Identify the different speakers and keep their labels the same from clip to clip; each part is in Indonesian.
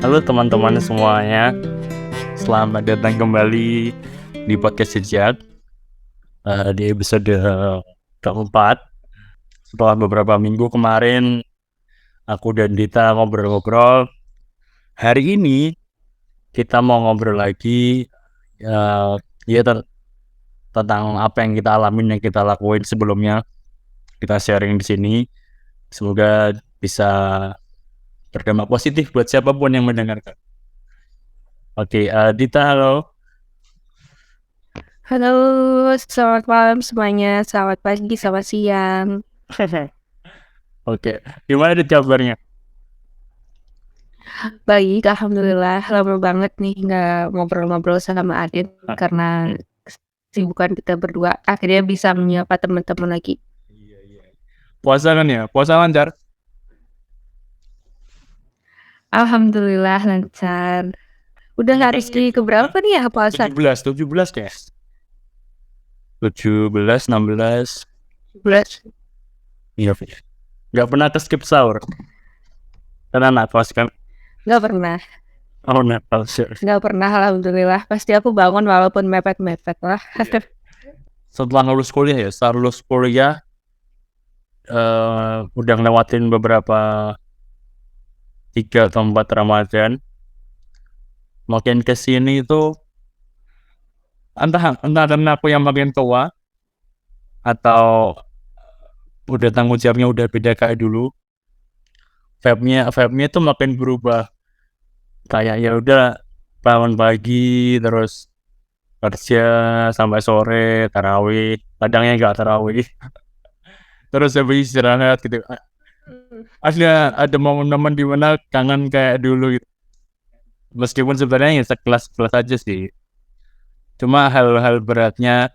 Speaker 1: Halo teman-teman semuanya, selamat datang kembali di podcast Sejak di episode keempat. Setelah beberapa minggu kemarin, aku dan Dita ngobrol-ngobrol. Hari ini kita mau ngobrol lagi tentang apa yang kita alamin, yang kita lakuin sebelumnya. Kita sharing di sini. Semoga bisa berdampak positif buat siapapun yang mendengarkan. Oke, Dita, halo.
Speaker 2: Halo, selamat malam semuanya. Selamat pagi, selamat siang.
Speaker 1: Oke, gimana Dit kabarnya?
Speaker 2: Baik, alhamdulillah. Lama banget nih nggak ngobrol-ngobrol sama Adit karena kesibukan kita berdua. Akhirnya bisa menyapa teman-teman lagi.
Speaker 1: Iya. Puasa kan ya? Puasa lancar?
Speaker 2: Alhamdulillah lancar. Udah hari keberapa nih ya puasa?
Speaker 1: 17 ya? 17, 16.
Speaker 2: 17.
Speaker 1: Iya. Gak pernah skip sahur. Karena nafas kan.
Speaker 2: Nggak pernah.
Speaker 1: Oh, nafas.
Speaker 2: Nggak pernah, alhamdulillah. Pasti aku bangun walaupun mepet-mepet lah.
Speaker 1: Setelah lulus kuliah udah ngelewatin beberapa 3 atau 4 Ramadan. Makin kesini itu entah karena aku yang makin tua atau udah tanggung jawabnya udah beda kayak dulu. Vibe-nya tuh makin berubah. Kayak ya udah bangun pagi terus kerja sampai sore, tarawih, kadangnya nggak tarawih, terus habis istirahat gitu. Ada momen-momen di mana kangen kayak dulu gitu. Meskipun sebenarnya ya sekelas aja sih. Cuma hal-hal beratnya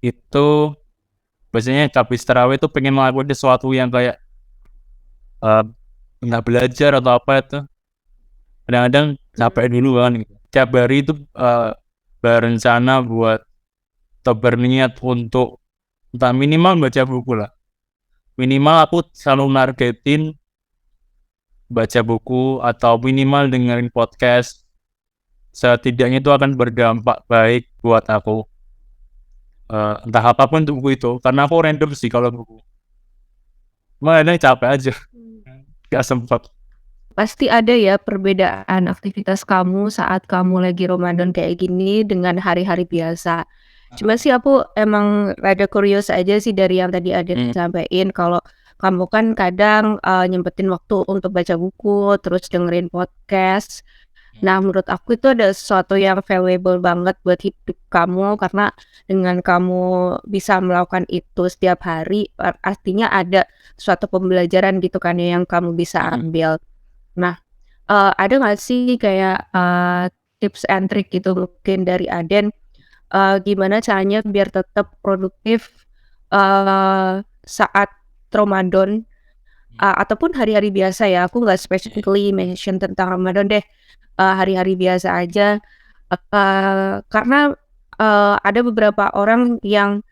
Speaker 1: itu biasanya habis tarawih tuh pengen melakukan sesuatu yang kayak nggak belajar atau apa itu. Kadang-kadang capek dulu kan. Tiap hari itu berencana buat atau berniat untuk entah minimal baca buku lah. Minimal aku selalu nargetin baca buku atau minimal dengerin podcast. Setidaknya itu akan berdampak baik buat aku. Entah apapun untuk buku itu, karena aku random sih kalau buku. Mana capek aja, gak sempat.
Speaker 2: Pasti ada ya perbedaan aktivitas kamu saat kamu lagi Ramadan kayak gini dengan hari-hari biasa. Cuma sih aku emang rada curious aja sih dari yang tadi Adit sampaikan kalau kamu kan kadang nyempetin waktu untuk baca buku, terus dengerin podcast. Nah, menurut aku itu ada sesuatu yang valuable banget buat hidup kamu karena dengan kamu bisa melakukan itu setiap hari, artinya ada suatu pembelajaran gitu kan ya yang kamu bisa ambil. Nah, ada nggak sih kayak tips and trick gitu mungkin dari Aden, gimana caranya biar tetap produktif saat Ramadan, ataupun hari-hari biasa ya, aku nggak specifically mention tentang Ramadan deh, hari-hari biasa aja, karena ada beberapa orang yang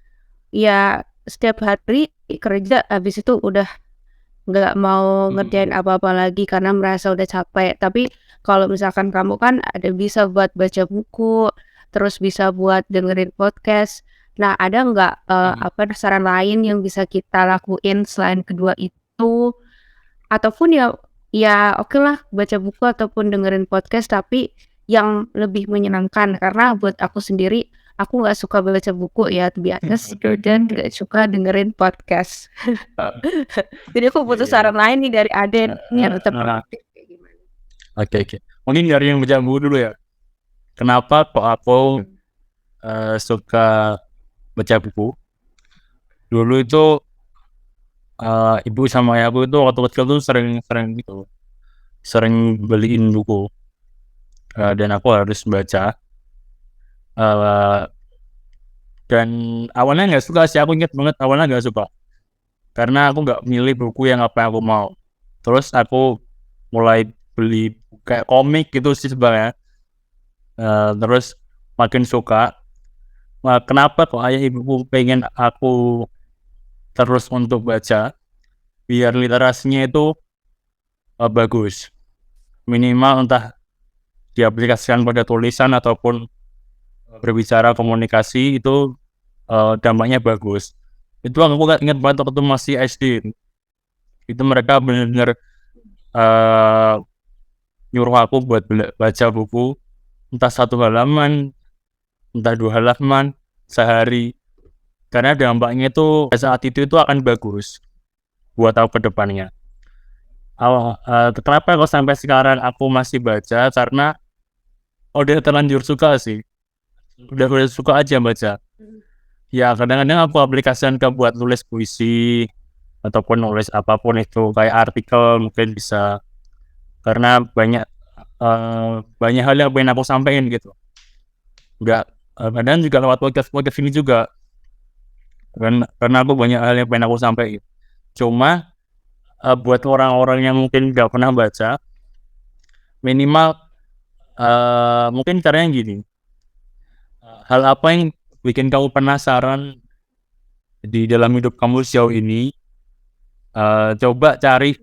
Speaker 2: ya setiap hari kerja habis itu udah nggak mau ngerjain apa-apa lagi karena merasa udah capek. Tapi kalau misalkan kamu kan ada bisa buat baca buku, terus bisa buat dengerin podcast. Nah, ada nggak saran lain yang bisa kita lakuin selain kedua itu? Ataupun ya oke lah baca buku ataupun dengerin podcast tapi yang lebih menyenangkan. Karena buat aku sendiri, aku nggak suka baca buku ya, to be honest, dan nggak suka dengerin podcast. Jadi aku butuh saran lain nih dari Aden yang tetap produktif kayak gimana?
Speaker 1: Oke. Mungkin dari yang baca buku dulu ya. Kenapa kok aku suka baca buku? Dulu itu ibu sama ayahku itu waktu kecil tuh sering beliin buku dan aku harus baca. Dan awalnya nggak suka sih, aku inget banget awalnya nggak suka karena aku nggak milih buku yang apa yang aku mau. Terus aku mulai beli kayak komik gitu sih sebenarnya. Terus makin suka. Nah, kenapa kok ayah ibuku pengen aku terus untuk baca biar literasinya itu bagus. minimal entah diaplikasikan pada tulisan ataupun berbicara komunikasi itu dampaknya bagus. Itu aku ingat banget waktu masih SD. Itu mereka benar-benar nyuruh aku buat baca buku entah 1 halaman, entah 2 halaman sehari. Karena dampaknya itu saat itu akan bagus buat aku ke depannya. Kenapa kok sampai sekarang aku masih baca? Karena udah terlanjur suka sih. Udah suka aja baca. Ya kadang-kadang aku aplikasikan buat nulis puisi ataupun nulis apapun itu, kayak artikel mungkin bisa. Karena banyak hal yang pengen aku sampaikan gitu. Kadang juga lewat podcast ini juga. Karena aku banyak hal yang pengen aku sampaikan. Cuma buat orang-orang yang mungkin nggak pernah baca, minimal mungkin caranya gini. Hal apa yang bikin kamu penasaran di dalam hidup kamu sejauh ini? Coba cari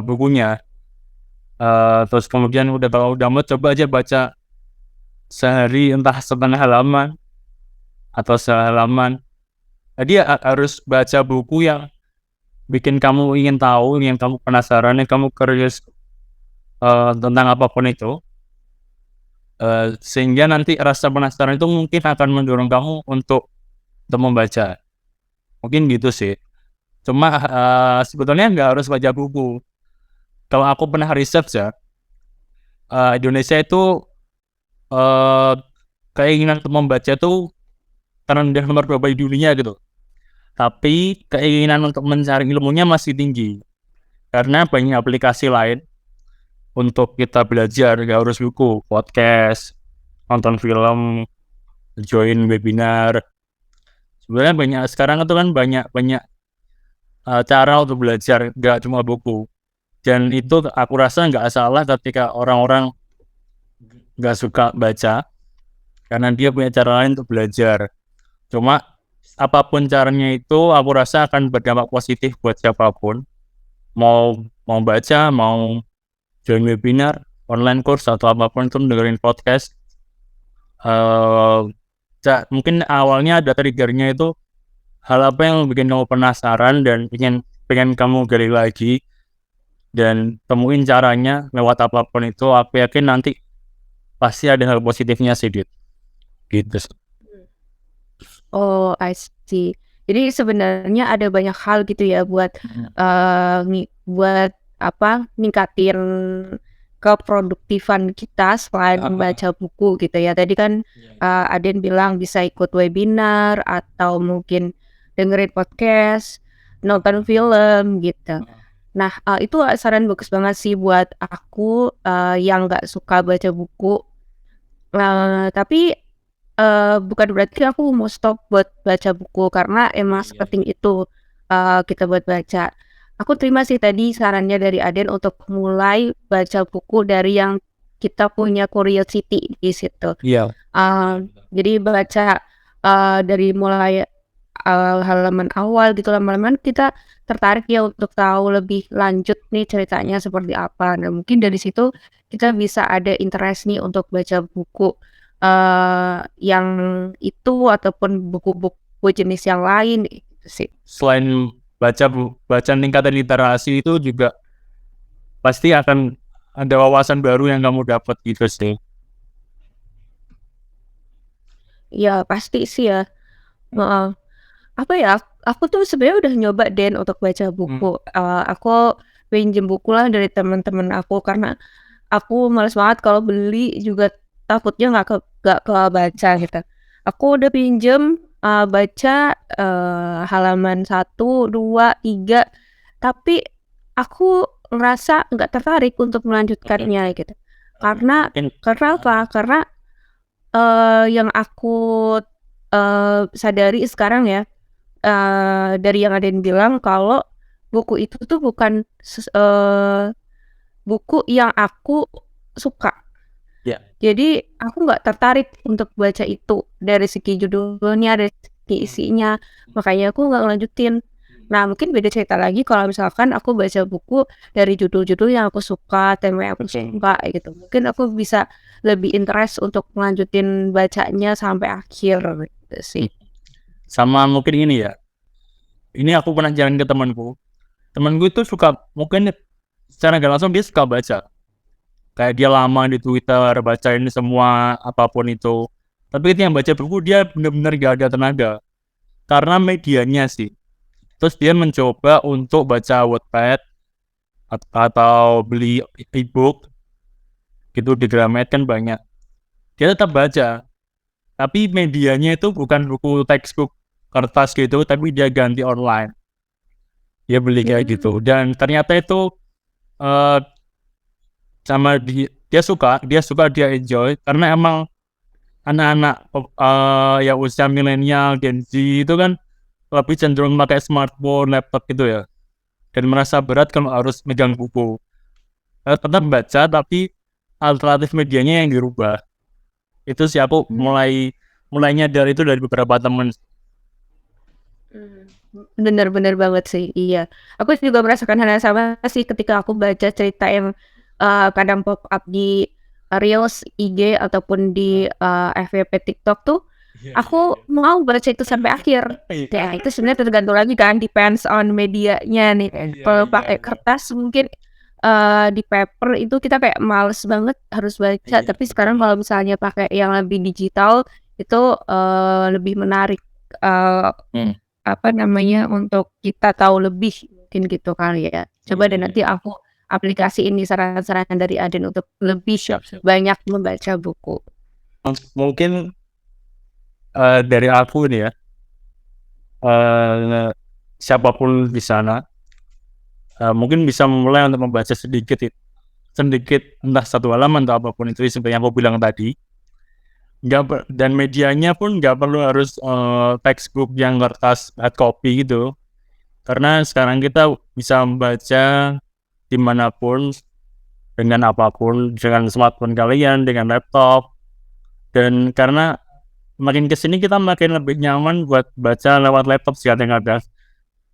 Speaker 1: bukunya. Terus kemudian udah download, coba aja baca sehari entah setengah halaman atau sehalaman. Jadi harus baca buku yang bikin kamu ingin tahu, yang kamu penasaran, yang kamu curious tentang apapun itu. Sehingga nanti rasa penasaran itu mungkin akan mendorong kamu untuk membaca. Mungkin gitu sih. Cuma sebetulnya nggak harus baca buku. Kalau aku pernah riset ya, Indonesia itu keinginan untuk membaca tuh terendah nomor berapa di dunia gitu. Tapi keinginan untuk mencari ilmunya masih tinggi. Karena banyak aplikasi lain untuk kita belajar, gak harus buku, podcast, nonton film, join webinar. Sebenarnya sekarang itu kan banyak cara untuk belajar, gak cuma buku. Dan itu aku rasa nggak salah ketika orang-orang nggak suka baca, karena dia punya cara lain untuk belajar. Cuma apapun caranya itu aku rasa akan berdampak positif buat siapapun. Mau baca, mau join webinar, online course atau apapun itu, dengerin podcast. Mungkin awalnya ada triggernya itu hal apa yang bikin kamu penasaran dan pengen kamu gali lagi dan temuin caranya lewat apapun itu. Aku yakin nanti pasti ada hal positifnya sih, Dit. Gitu.
Speaker 2: Oh, I see. Jadi sebenarnya ada banyak hal gitu ya buat buat ningkatin keproduktifan kita selain membaca buku gitu ya. Tadi kan Aden bilang bisa ikut webinar atau mungkin dengerin podcast, nonton film gitu. Nah, itu saran bagus banget sih buat aku yang nggak suka baca buku. Tapi bukan berarti aku mau stop buat baca buku karena emang sepenting itu kita buat baca. Aku terima sih tadi sarannya dari Aden untuk mulai baca buku dari yang kita punya curiosity di situ.
Speaker 1: Iya.
Speaker 2: Jadi baca dari mulai halaman awal gitu, lama-lama kita tertarik ya untuk tahu lebih lanjut nih ceritanya seperti apa. Nah mungkin dari situ kita bisa ada interest nih untuk baca buku yang itu ataupun buku-buku jenis yang lain gitu sih.
Speaker 1: Selain baca tingkatan literasi itu juga pasti akan ada wawasan baru yang kamu dapat gitu sih.
Speaker 2: Ya pasti sih ya. Apa ya? Aku tuh sebenarnya udah nyoba Den untuk baca buku. Aku pinjem buku lah dari teman-teman aku karena aku males banget kalau beli juga takutnya nggak kebaca gitu. Aku udah pinjem baca halaman 1, 2, 3, tapi aku ngerasa nggak tertarik untuk melanjutkannya gitu. Karena apa? Karena yang aku sadari sekarang ya, dari yang Aden bilang kalau buku itu tuh bukan buku yang aku suka.
Speaker 1: Ya.
Speaker 2: Jadi aku nggak tertarik untuk baca itu dari segi judulnya, dari segi isinya, makanya aku nggak ngelanjutin. Nah, mungkin beda cerita lagi kalau misalkan aku baca buku dari judul-judul yang aku suka, tema yang aku suka gitu. Mungkin aku bisa lebih interest untuk melanjutin bacanya sampai akhir gitu sih.
Speaker 1: Sama mungkin ini ya, ini aku pernah jalan ke temanku itu suka, mungkin secara nggak langsung dia suka baca, kayak dia lama di Twitter bacain semua apapun itu, tapi itu yang baca buku dia bener-bener gak ada tenaga karena medianya sih. Terus dia mencoba untuk baca Wattpad atau beli e-book gitu di Gramet kan banyak, dia tetap baca tapi medianya itu bukan buku textbook kertas gitu, tapi dia ganti online, dia beli kayak gitu. Dan ternyata itu sama dia enjoy karena emang anak-anak yang usia milenial Gen Z itu kan lebih cenderung pakai smartphone, laptop gitu ya, dan merasa berat kalau harus megang buku. Tetap baca tapi alternatif medianya yang dirubah. Itu sih aku mulainya dari itu dari beberapa temen.
Speaker 2: Bener banget sih, iya. Aku juga merasakan hal yang sama sih ketika aku baca cerita yang kadang pop up di Reels IG ataupun di FYP TikTok tuh, aku mau baca itu sampai akhir. Ya itu sebenarnya tergantung lagi kan, depends on medianya nih. Kalau pakai kertas mungkin di paper itu kita kayak males banget harus baca, tapi sekarang kalau misalnya pakai yang lebih digital itu lebih menarik apa namanya, untuk kita tahu lebih mungkin gitu kali ya. Coba deh nanti aku aplikasiin nih saran-saran dari Aden untuk lebih banyak membaca buku.
Speaker 1: Mungkin dari aku nih ya, siapapun di sana mungkin bisa memulai untuk membaca sedikit entah satu halaman atau apapun itu seperti yang aku bilang tadi. Dan medianya pun nggak perlu harus textbook yang kertas hard copy gitu, karena sekarang kita bisa membaca dimanapun dengan apapun, dengan smartphone kalian, dengan laptop. Dan karena makin kesini kita makin lebih nyaman buat baca lewat laptop sih yang ada.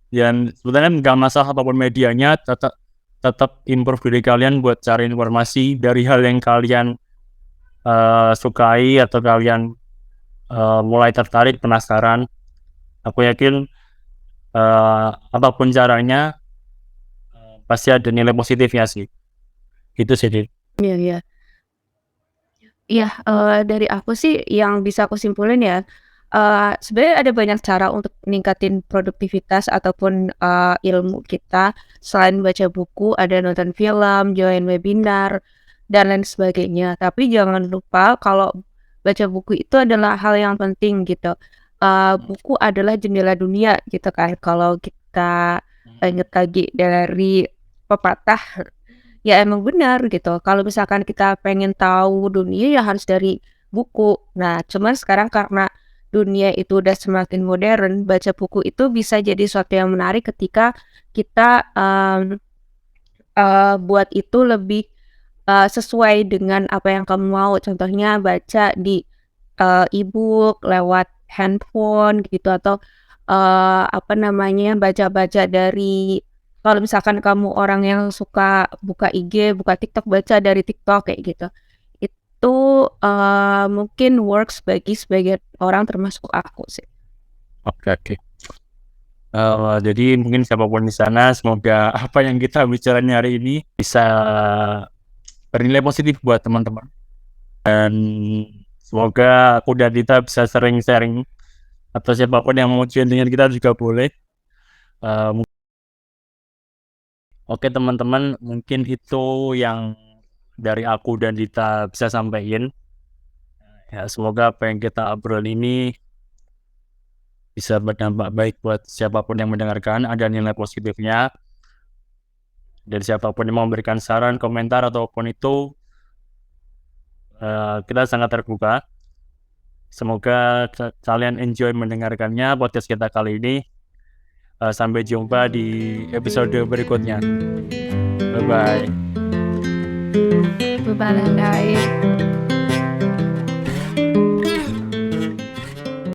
Speaker 1: Dan sebetulnya nggak masalah apapun medianya, tetap improve diri kalian buat cari informasi dari hal yang kalian sukai atau kalian mulai tertarik, penasaran. Aku yakin apapun caranya pasti ada nilai positifnya sih. Itu sih.
Speaker 2: Iya. Iya, dari aku sih yang bisa aku simpulin ya, sebenarnya ada banyak cara untuk ningkatin produktivitas ataupun ilmu kita. Selain baca buku, ada nonton film, join webinar, dan lain sebagainya. Tapi jangan lupa kalau baca buku itu adalah hal yang penting gitu. Buku adalah jendela dunia gitu kan. Kalau kita ingat lagi dari pepatah, ya emang benar gitu, kalau misalkan kita pengen tahu dunia ya harus dari buku. Nah, cuman sekarang karena dunia itu udah semakin modern, baca buku itu bisa jadi suatu yang menarik ketika kita, buat itu lebih, sesuai dengan apa yang kamu mau. Contohnya baca di, e-book, lewat handphone gitu atau, apa namanya, baca-baca dari kalau misalkan kamu orang yang suka buka IG, buka TikTok, baca dari TikTok kayak gitu. Itu, mungkin works bagi sebagian orang termasuk aku sih.
Speaker 1: Oke. Jadi mungkin siapapun di sana, semoga apa yang kita bicarain hari ini bisa bernilai positif buat teman-teman. Dan semoga aku dan Dita bisa sering sharing, atau siapapun yang mau join dengan kita juga boleh. Oke teman-teman, mungkin itu yang dari aku dan Dita bisa sampaikan. Ya, semoga apa yang kita obrol ini bisa berdampak baik buat siapapun yang mendengarkan, ada nilai positifnya. Dan siapapun yang mau memberikan saran, komentar, ataupun itu, kita sangat terbuka. Semoga kalian enjoy mendengarkannya podcast kita kali ini. Sampai jumpa di episode berikutnya. Bye-bye.
Speaker 2: Bye-bye.